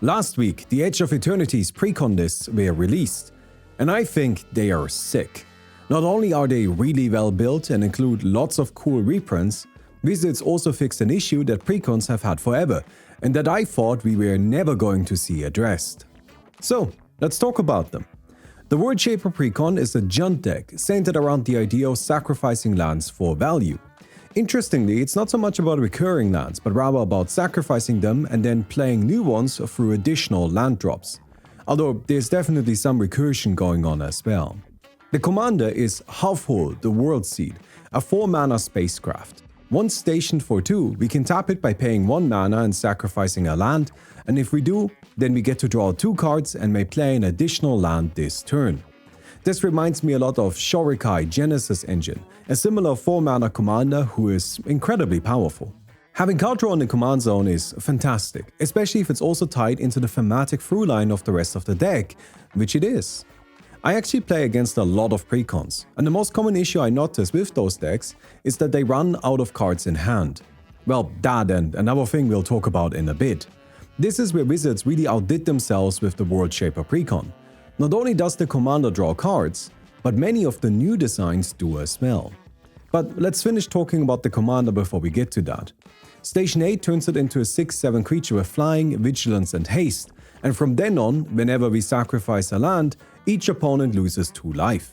Last week, the Age of Eternities Precon lists were released, and I think they are sick. Not only are they really well built and include lots of cool reprints, Wizards also fixed an issue that Precons have had forever, and that I thought we were never going to see addressed. So, let's talk about them. The World Shaper Precon is a Junt deck centered around the idea of sacrificing lands for value. Interestingly, it's not so much about recurring lands, but rather about sacrificing them and then playing new ones through additional land drops. Although there's definitely some recursion going on as well. The commander is Halfhole, the World Seed, a 4-mana spacecraft. Once stationed for 2, we can tap it by paying 1 mana and sacrificing a land, and if we do, then we get to draw 2 cards and may play an additional land this turn. This reminds me a lot of Shorikai Genesis Engine, a similar 4-mana commander who is incredibly powerful. Having card draw in the command zone is fantastic, especially if it's also tied into the thematic through line of the rest of the deck, which it is. I actually play against a lot of Precons, and the most common issue I notice with those decks is that they run out of cards in hand. Well, that and another thing we'll talk about in a bit. This is where Wizards really outdid themselves with the World Shaper Precon. Not only does the commander draw cards, but many of the new designs do as well. But let's finish talking about the commander before we get to that. Station 8 turns it into a 6/7 creature with flying, vigilance and haste, and from then on, whenever we sacrifice a land, each opponent loses 2 life.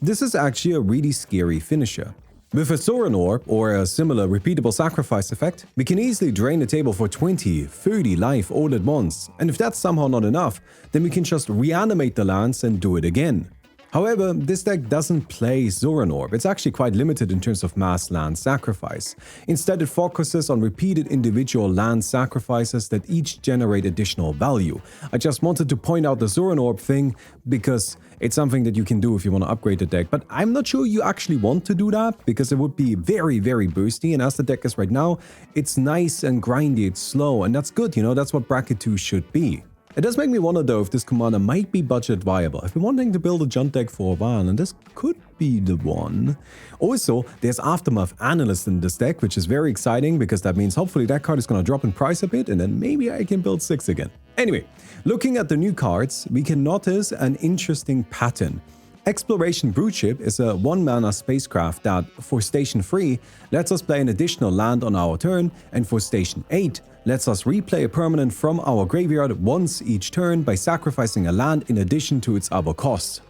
This is actually a really scary finisher. With a Zoran Orb, or a similar repeatable sacrifice effect, we can easily drain the table for 20, 30 life all at once, and if that's somehow not enough, then we can just reanimate the lands and do it again. However, this deck doesn't play Zoran Orb, it's actually quite limited in terms of mass land sacrifice. Instead, it focuses on repeated individual land sacrifices that each generate additional value. I just wanted to point out the Zoran Orb thing because it's something that you can do if you want to upgrade the deck, but I'm not sure you actually want to do that because it would be very, very boosty, and as the deck is right now, it's nice and grindy, it's slow, and that's good, that's what Bracket 2 should be. It does make me wonder though if this commander might be budget viable. I've been wanting to build a Junt deck for a while and this could be the one. Also, there's Aftermath Analyst in this deck, which is very exciting because that means hopefully that card is going to drop in price a bit and then maybe I can build 6 again. Anyway, looking at the new cards, we can notice an interesting pattern. Exploration Broodship is a 1-mana spacecraft that, for Station 3, lets us play an additional land on our turn, and for Station 8, lets us replay a permanent from our graveyard once each turn by sacrificing a land in addition to its other costs.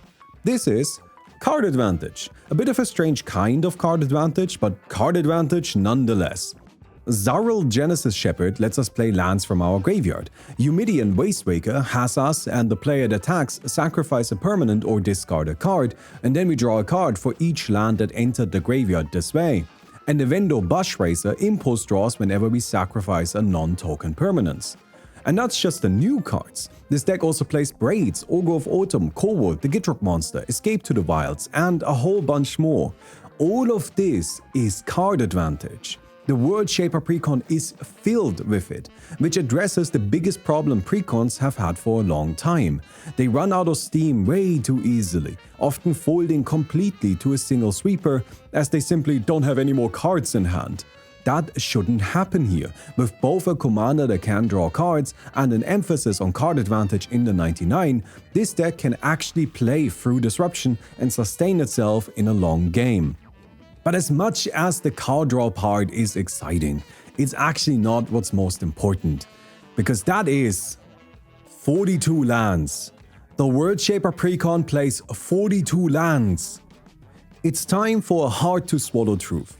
This is card advantage. A bit of a strange kind of card advantage, but card advantage nonetheless. Zarul Genesis Shepherd lets us play lands from our graveyard. Eumidian Wastewaker has us and the player that attacks sacrifice a permanent or discard a card, and then we draw a card for each land that entered the graveyard this way. And the Vendo Bushracer impulse draws whenever we sacrifice a non-token permanence. And that's just the new cards. This deck also plays Braids, Ogre of Autumn, Kobold, the Gitrog Monster, Escape to the Wilds, and a whole bunch more. All of this is card advantage. The World Shaper Precon is filled with it, which addresses the biggest problem Precons have had for a long time. They run out of steam way too easily, often folding completely to a single sweeper as they simply don't have any more cards in hand. That shouldn't happen here. With both a commander that can draw cards and an emphasis on card advantage in the 99, this deck can actually play through disruption and sustain itself in a long game. But as much as the card draw part is exciting, it's actually not what's most important. Because that is 42 lands. The World Shaper Precon plays 42 lands. It's time for a hard-to-swallow truth.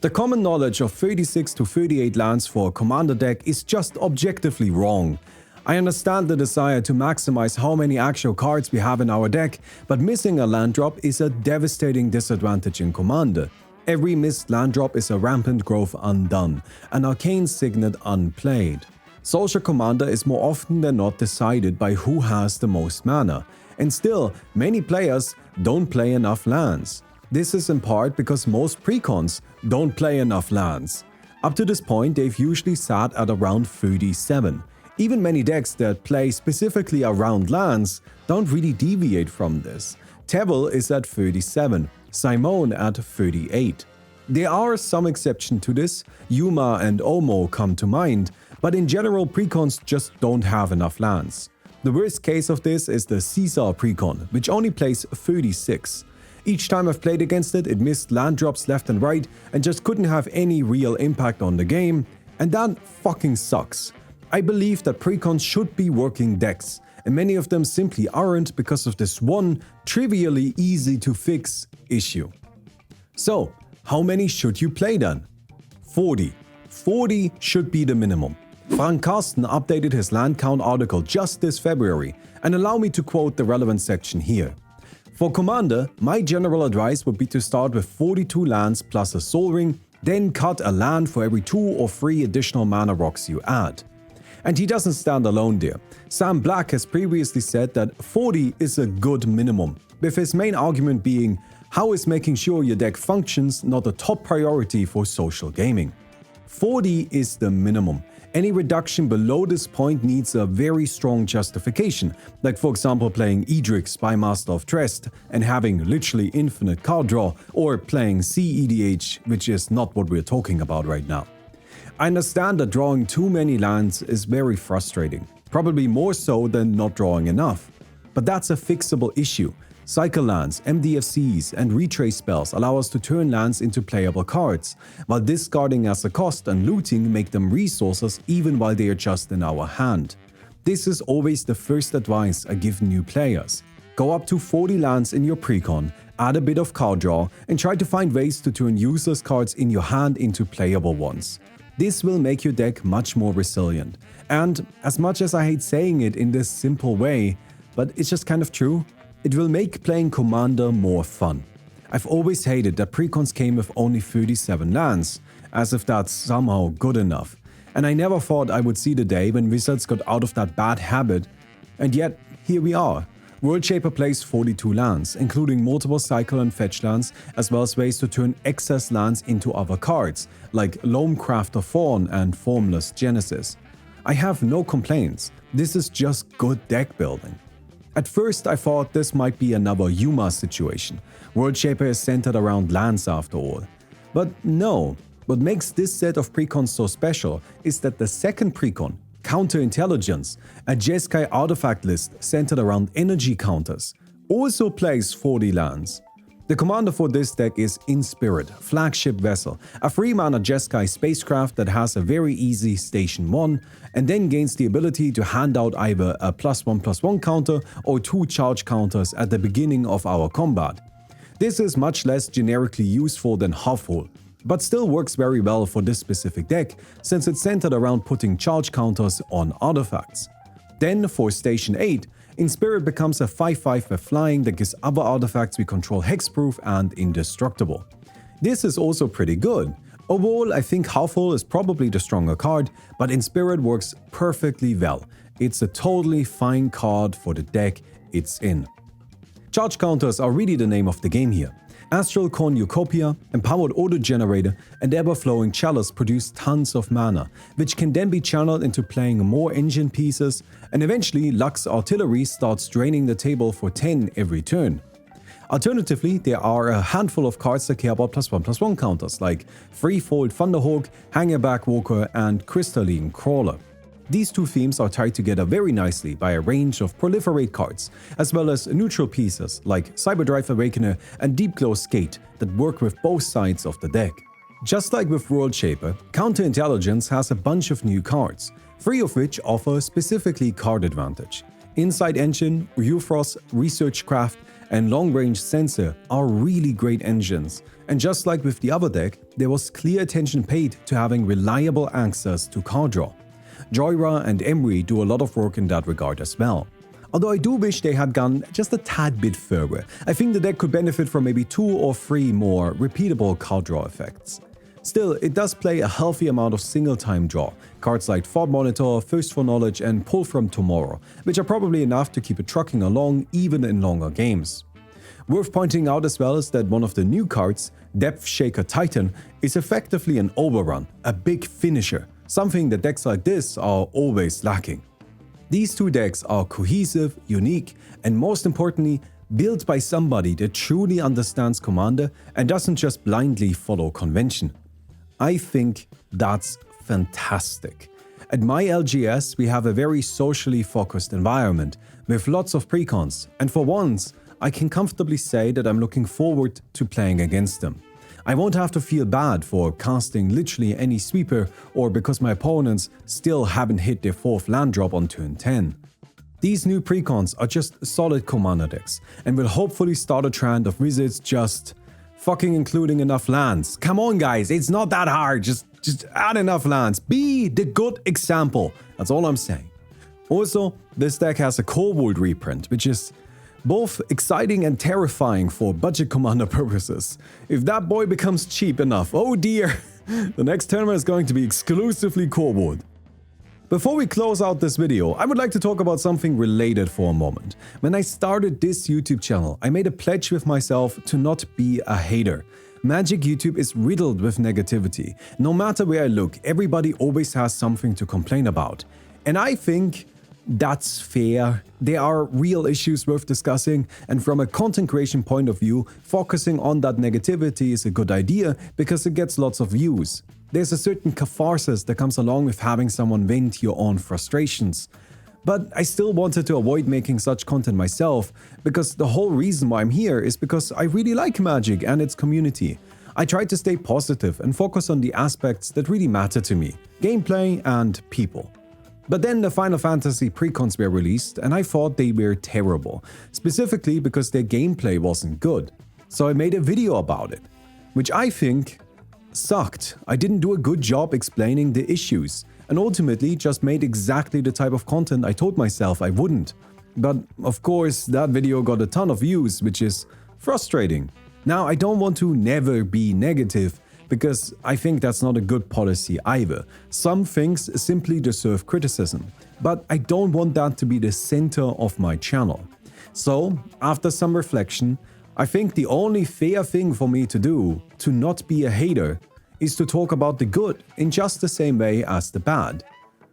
The common knowledge of 36 to 38 lands for a commander deck is just objectively wrong. I understand the desire to maximize how many actual cards we have in our deck, but missing a land drop is a devastating disadvantage in Commander. Every missed land drop is a Rampant Growth undone, an Arcane Signet unplayed. Social Commander is more often than not decided by who has the most mana, and still, many players don't play enough lands. This is in part because most Precons don't play enough lands. Up to this point, they've usually sat at around 37. Even many decks that play specifically around lands don't really deviate from this. Tevil is at 37, Simone at 38. There are some exceptions to this, Yuma and Omo come to mind, But in general, Precons just don't have enough lands. The worst case of this is the Caesar Precon, which only plays 36. Each time I've played against it, it missed land drops left and right and just couldn't have any real impact on the game, and that fucking sucks. I believe that Precons should be working decks, and many of them simply aren't because of this one trivially easy to fix issue. So, how many should you play then? 40. 40 should be the minimum. Frank Carsten updated his land count article just this February, and allow me to quote the relevant section here. For Commander, my general advice would be to start with 42 lands plus a Soul Ring, then cut a land for every 2 or 3 additional mana rocks you add. And he doesn't stand alone there. Sam Black has previously said that 40 is a good minimum, with his main argument being, how is making sure your deck functions not a top priority for social gaming? 40 is the minimum. Any reduction below this point needs a very strong justification, like for example playing Edrix by Master of Trest and having literally infinite card draw, or playing CEDH, which is not what we're talking about right now. I understand that drawing too many lands is very frustrating, probably more so than not drawing enough. But that's a fixable issue. Cycle lands, MDFCs, and retrace spells allow us to turn lands into playable cards, while discarding as a cost and looting make them resources even while they are just in our hand. This is always the first advice I give new players. Go up to 40 lands in your Precon, add a bit of card draw, and try to find ways to turn useless cards in your hand into playable ones. This will make your deck much more resilient. And as much as I hate saying it in this simple way, but it's just kind of true, it will make playing Commander more fun. I've always hated that Precons came with only 37 lands, as if that's somehow good enough. And I never thought I would see the day when Wizards got out of that bad habit. And yet, here we are. World Shaper plays 42 lands, including multiple cycle and fetch lands, as well as ways to turn excess lands into other cards, like Loamcrafter Fawn and Formless Genesis. I have no complaints, this is just good deck building. At first I thought this might be another Yuma situation. World Shaper is centered around lands after all. But no, what makes this set of Precons so special is that the second Precon, Counterintelligence, a Jeskai artifact list centered around energy counters, also plays 40 lands. The commander for this deck is Inspirit, Flagship Vessel, a 3-mana Jeskai spacecraft that has a very easy Station 1 and then gains the ability to hand out either a +1/+1 counter or 2 charge counters at the beginning of our combat. This is much less generically useful than Huffle, but still works very well for this specific deck since it's centered around putting charge counters on artifacts. Then for Station 8, Inspirit becomes a 5/5 with flying that gives other artifacts we control hexproof and indestructible. This is also pretty good. Overall, I think Huffle is probably the stronger card, but Inspirit works perfectly well. It's a totally fine card for the deck it's in. Charge counters are really the name of the game here. Astral Cornucopia, Empowered Auto Generator, and Ever-Flowing Chalice produce tons of mana, which can then be channeled into playing more engine pieces, and eventually Lux Artillery starts draining the table for 10 every turn. Alternatively, there are a handful of cards that care about +1/+1 counters, like Threefold Thunderhawk, Hangerback Walker, and Crystalline Crawler. These two themes are tied together very nicely by a range of Proliferate cards, as well as neutral pieces like Cyberdrive Awakener and Deepglow Skate that work with both sides of the deck. Just like with World Shaper, Counterintelligence has a bunch of new cards, 3 of which offer specifically card advantage. Insight Engine, Ufros, Researchcraft, and Long Range Sensor are really great engines, and just like with the other deck, there was clear attention paid to having reliable access to card draw. Joyra and Emery do a lot of work in that regard as well. Although I do wish they had gone just a tad bit further. I think the deck could benefit from maybe 2 or 3 more repeatable card draw effects. Still, it does play a healthy amount of single-time draw, cards like Thought Monitor, Thirst for Knowledge, and Pull from Tomorrow, which are probably enough to keep it trucking along even in longer games. Worth pointing out as well is that one of the new cards, Depth Shaker Titan, is effectively an overrun, a big finisher, something that decks like this are always lacking. These two decks are cohesive, unique, and most importantly, built by somebody that truly understands Commander and doesn't just blindly follow convention. I think that's fantastic. At my LGS, we have a very socially focused environment with lots of precons, and for once, I can comfortably say that I'm looking forward to playing against them. I won't have to feel bad for casting literally any sweeper or because my opponents still haven't hit their 4th land drop on turn 10. These new precons are just solid commander decks and will hopefully start a trend of wizards just fucking including enough lands. Come on guys, it's not that hard, just add enough lands. Be the good example, that's all I'm saying. Also, this deck has a Kobold reprint, which is both exciting and terrifying for budget commander purposes. If that boy becomes cheap enough, oh dear, the next tournament is going to be exclusively Kobold. Before we close out this video, I would like to talk about something related for a moment. When I started this YouTube channel, I made a pledge with myself to not be a hater. Magic YouTube is riddled with negativity. No matter where I look, everybody always has something to complain about. And I think that's fair. There are real issues worth discussing, and from a content creation point of view, focusing on that negativity is a good idea because it gets lots of views. There's a certain catharsis that comes along with having someone vent your own frustrations. But I still wanted to avoid making such content myself, because the whole reason why I'm here is because I really like Magic and its community. I tried to stay positive and focus on the aspects that really matter to me, gameplay and people. But then the Final Fantasy Precons were released and I thought they were terrible, specifically because their gameplay wasn't good. So I made a video about it, which I think sucked. I didn't do a good job explaining the issues, and ultimately just made exactly the type of content I told myself I wouldn't. But of course, that video got a ton of views, which is frustrating. Now, I don't want to never be negative, because I think that's not a good policy either. Some things simply deserve criticism, but I don't want that to be the center of my channel. So, after some reflection, I think the only fair thing for me to do, to not be a hater, is to talk about the good in just the same way as the bad.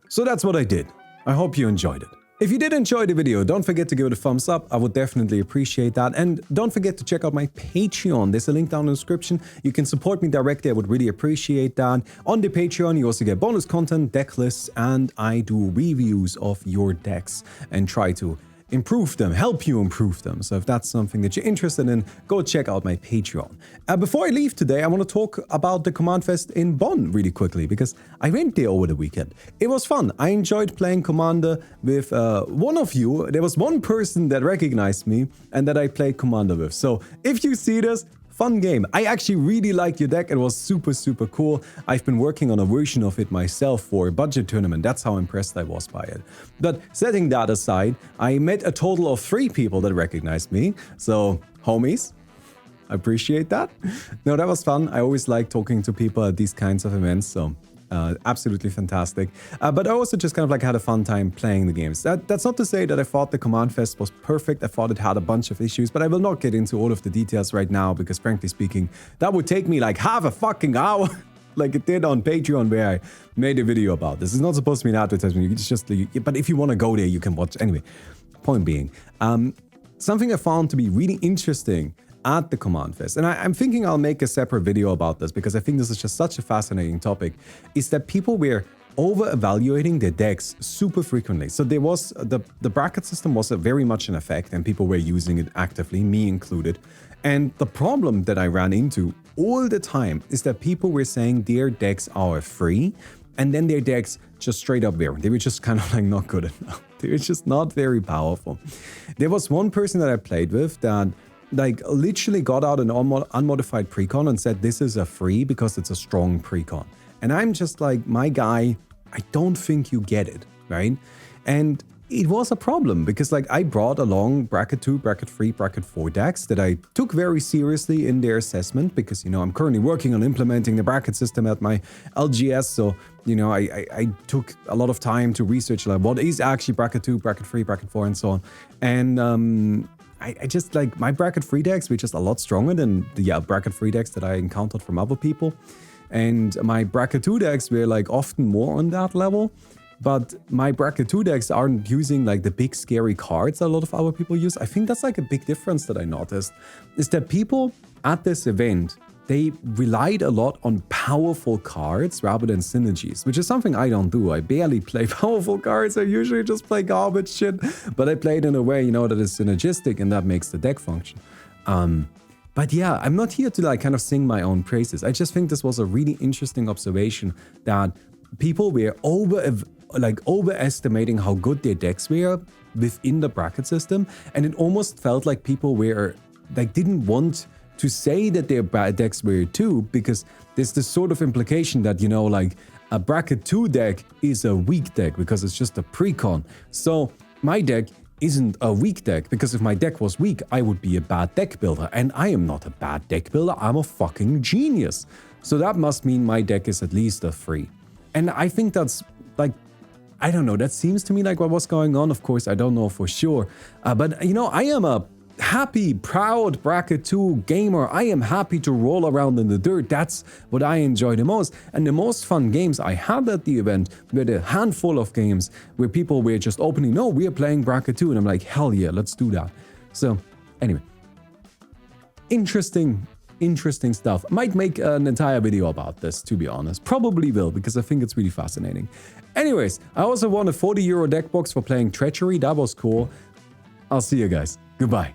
So that's what I did. I hope you enjoyed it. If you did enjoy the video, don't forget to give it a thumbs up. I would definitely appreciate that. And don't forget to check out my Patreon. There's a link down in the description. You can support me directly. I would really appreciate that. On the Patreon, you also get bonus content, deck lists, and I do reviews of your decks and try to improve them, help you improve them. So if that's something that you're interested in, go check out my Patreon. Before I leave today, I want to talk about the Command Fest in Bonn really quickly, because I went there over the weekend. It was fun. I enjoyed playing Commander with one of you. There was one person that recognized me and that I played Commander with. So if you see this, fun game. I actually really liked your deck. It was super cool. I've been working on a version of it myself for a budget tournament. That's how impressed I was by it. But setting that aside, I met a total of 3 people that recognized me. So, homies, I appreciate that. No, that was fun. I always like talking to people at these kinds of events. So, absolutely fantastic. But I also just kind of like had a fun time playing the games. That's not to say that I thought the Command Fest was perfect. I thought it had a bunch of issues, but I will not get into all of the details right now because frankly speaking, that would take me like half a fucking hour like it did on Patreon where I made a video about this. It's not supposed to be an advertisement. It's just, but if you want to go there, you can watch. Anyway, point being, something I found to be really interesting at the Command Fest, and I'm thinking I'll make a separate video about this because I think this is just such a fascinating topic, is that people were over-evaluating their decks super frequently. So there was, the bracket system was very much in effect and people were using it actively, me included. And the problem that I ran into all the time is that people were saying their decks are free and then their decks just straight up weren't. They were just kind of like not good enough. They were just not very powerful. There was one person that I played with that like literally got out an unmodified precon and said this is a free because it's a strong precon. And I'm just like, my guy, I don't think you get it, right? And it was a problem because like I brought along bracket 2, bracket 3, bracket 4 decks that I took very seriously in their assessment because, you know, I'm currently working on implementing the bracket system at my LGS. So, you know, I took a lot of time to research like what is actually bracket 2, bracket 3, bracket 4 and so on. And I just like my bracket 3 decks were just a lot stronger than the bracket 3 decks that I encountered from other people. And my bracket 2 decks were like often more on that level. But my bracket 2 decks aren't using like the big scary cards a lot of other people use. I think that's like a big difference that I noticed, is that people at this event they relied a lot on powerful cards rather than synergies, which is something I don't do. I barely play powerful cards. I usually just play garbage shit, but I play it in a way, you know, that is synergistic and that makes the deck function. But yeah, I'm not here to like kind of sing my own praises. I just think this was a really interesting observation that people were overestimating how good their decks were within the bracket system, and it almost felt like people were like didn't want to say that their decks were too, because there's this sort of implication that, you know, like a bracket 2 deck is a weak deck because it's just a precon. So my deck isn't a weak deck, because if my deck was weak, I would be a bad deck builder, and I am not a bad deck builder, I'm a fucking genius. So that must mean my deck is at least a 3. And I think that's like, I don't know, that seems to me like what was going on. Of course, I don't know for sure, but you know, I am a happy, proud bracket 2 gamer. I am happy to roll around in the dirt. That's what I enjoy the most. And the most fun games I had at the event were the handful of games where people were just opening, no, we are playing bracket 2. And I'm like, hell yeah, let's do that. So anyway, interesting stuff. I might make an entire video about this, to be honest. Probably will, because I think it's really fascinating. Anyways, I also won a €40 deck box for playing Treachery. That was cool. I'll see you guys. Goodbye.